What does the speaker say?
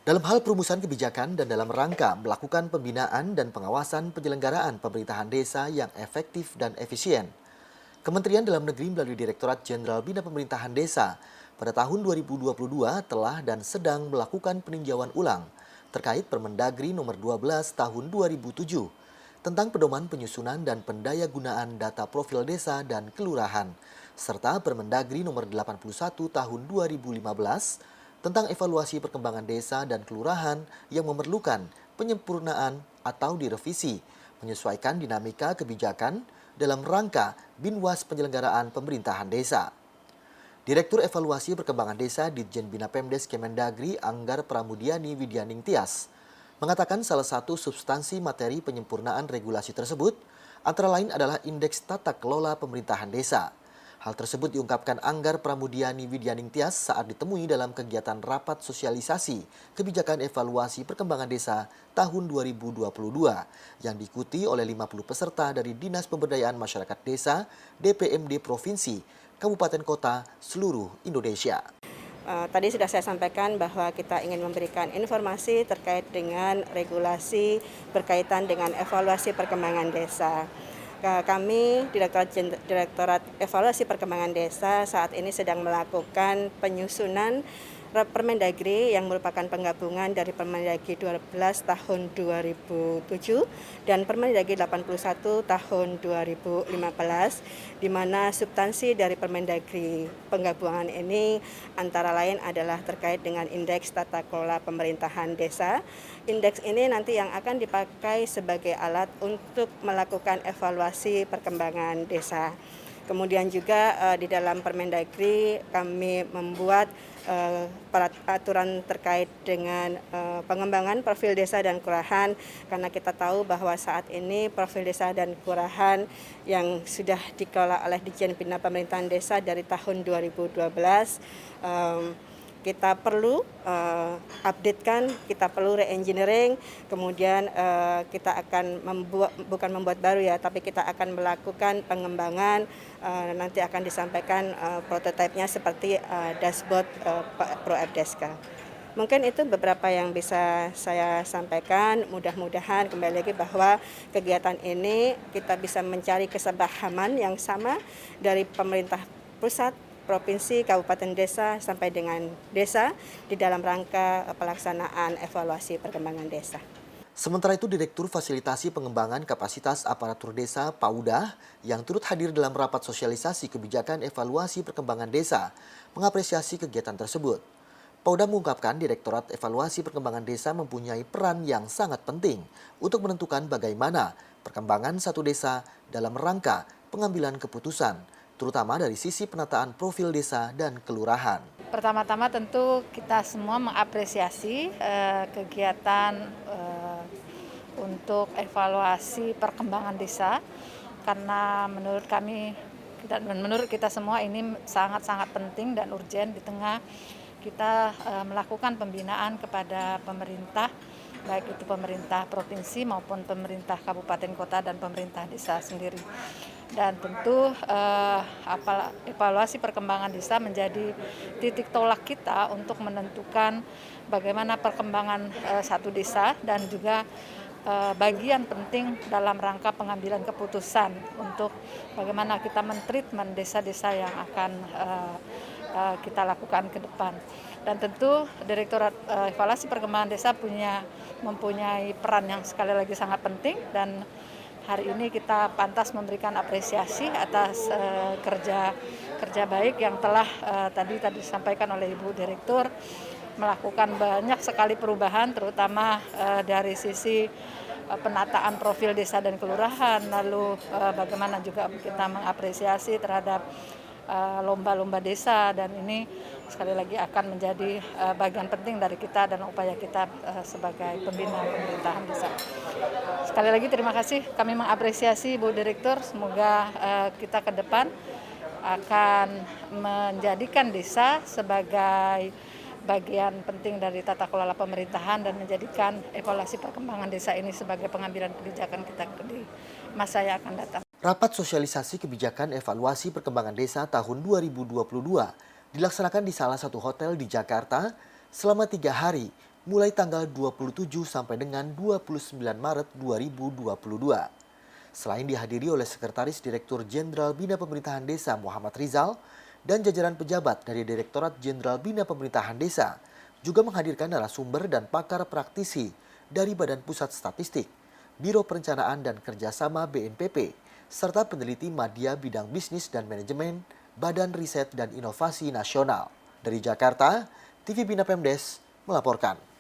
Dalam hal perumusan kebijakan dan dalam rangka melakukan pembinaan dan pengawasan penyelenggaraan pemerintahan desa yang efektif dan efisien. Kementerian Dalam Negeri melalui Direktorat Jenderal Bina Pemerintahan Desa pada tahun 2022 telah dan sedang melakukan peninjauan ulang terkait Permendagri nomor 12 tahun 2007 tentang pedoman penyusunan dan pendayagunaan data profil desa dan kelurahan serta Permendagri nomor 81 tahun 2015 tentang evaluasi perkembangan desa dan kelurahan yang memerlukan penyempurnaan atau direvisi menyesuaikan dinamika kebijakan dalam rangka Binwas penyelenggaraan pemerintahan desa. Direktur Evaluasi Perkembangan Desa Ditjen Bina Pemdes Kemendagri Anggar Pramudiani Widyaning Tias mengatakan salah satu substansi materi penyempurnaan regulasi tersebut antara lain adalah Indeks Tata Kelola Pemerintahan Desa. Hal tersebut diungkapkan Anggar Pramudiani Widyaning Tias saat ditemui dalam kegiatan rapat sosialisasi kebijakan evaluasi perkembangan desa tahun 2022 yang diikuti oleh 50 peserta dari Dinas Pemberdayaan Masyarakat Desa, DPMD Provinsi, Kabupaten Kota seluruh Indonesia. Tadi sudah saya sampaikan bahwa kita ingin memberikan informasi terkait dengan regulasi berkaitan dengan evaluasi perkembangan desa. Kami Direktorat Evaluasi Perkembangan Desa saat ini sedang melakukan penyusunan Permendagri yang merupakan penggabungan dari Permendagri 12 tahun 2007 dan Permendagri 81 tahun 2015, di mana substansi dari Permendagri penggabungan ini antara lain adalah terkait dengan Indeks Tata Kelola Pemerintahan Desa. Indeks ini nanti yang akan dipakai sebagai alat untuk melakukan evaluasi perkembangan desa. Kemudian juga di dalam Permendagri kami membuat peraturan terkait dengan pengembangan profil desa dan kelurahan, karena kita tahu bahwa saat ini profil desa dan kelurahan yang sudah dikelola oleh Ditjen Bina Pemerintahan Desa dari tahun 2012 kita perlu updatekan, kita perlu re-engineering, kemudian kita akan bukan membuat baru ya, tapi kita akan melakukan pengembangan, nanti akan disampaikan prototipenya seperti dashboard ProFDeska. Mungkin itu beberapa yang bisa saya sampaikan, mudah-mudahan kembali lagi bahwa kegiatan ini kita bisa mencari kesepahaman yang sama dari pemerintah pusat, provinsi, kabupaten, desa, sampai dengan desa di dalam rangka pelaksanaan evaluasi perkembangan desa. Sementara itu, Direktur Fasilitasi Pengembangan Kapasitas Aparatur Desa (PAUDA) yang turut hadir dalam rapat sosialisasi kebijakan evaluasi perkembangan desa mengapresiasi kegiatan tersebut. PAUDA mengungkapkan Direktorat Evaluasi Perkembangan Desa mempunyai peran yang sangat penting untuk menentukan bagaimana perkembangan satu desa dalam rangka pengambilan keputusan, terutama dari sisi penataan profil desa dan kelurahan. Pertama-tama tentu kita semua mengapresiasi kegiatan untuk evaluasi perkembangan desa, karena menurut kami dan menurut kita semua ini sangat-sangat penting dan urgen di tengah kita melakukan pembinaan kepada pemerintah, baik itu pemerintah provinsi maupun pemerintah kabupaten kota dan pemerintah desa sendiri. Dan tentu evaluasi perkembangan desa menjadi titik tolak kita untuk menentukan bagaimana perkembangan satu desa dan juga bagian penting dalam rangka pengambilan keputusan untuk bagaimana kita mentreatment desa-desa yang akan kita lakukan ke depan. Dan tentu Direktorat Evaluasi Perkembangan Desa mempunyai peran yang sekali lagi sangat penting, dan hari ini kita pantas memberikan apresiasi atas kerja baik yang telah tadi disampaikan oleh Ibu Direktur, melakukan banyak sekali perubahan, terutama dari sisi penataan profil desa dan kelurahan, lalu bagaimana juga kita mengapresiasi terhadap lomba-lomba desa, dan ini sekali lagi akan menjadi bagian penting dari kita dan upaya kita sebagai pembina pemerintahan desa. Sekali lagi terima kasih, kami mengapresiasi Bu Direktur, semoga kita ke depan akan menjadikan desa sebagai bagian penting dari tata kelola pemerintahan dan menjadikan evaluasi perkembangan desa ini sebagai pengambilan kebijakan kita di masa yang akan datang. Rapat sosialisasi kebijakan evaluasi perkembangan desa tahun 2022 dilaksanakan di salah satu hotel di Jakarta selama 3 hari mulai tanggal 27 sampai dengan 29 Maret 2022. Selain dihadiri oleh Sekretaris Direktur Jenderal Bina Pemerintahan Desa Muhammad Rizal dan jajaran pejabat dari Direktorat Jenderal Bina Pemerintahan Desa, juga menghadirkan narasumber dan pakar praktisi dari Badan Pusat Statistik, Biro Perencanaan dan Kerjasama BNPP, serta peneliti Madya Bidang Bisnis dan Manajemen Badan Riset dan Inovasi Nasional. Dari Jakarta, TV Bina Pemdes melaporkan.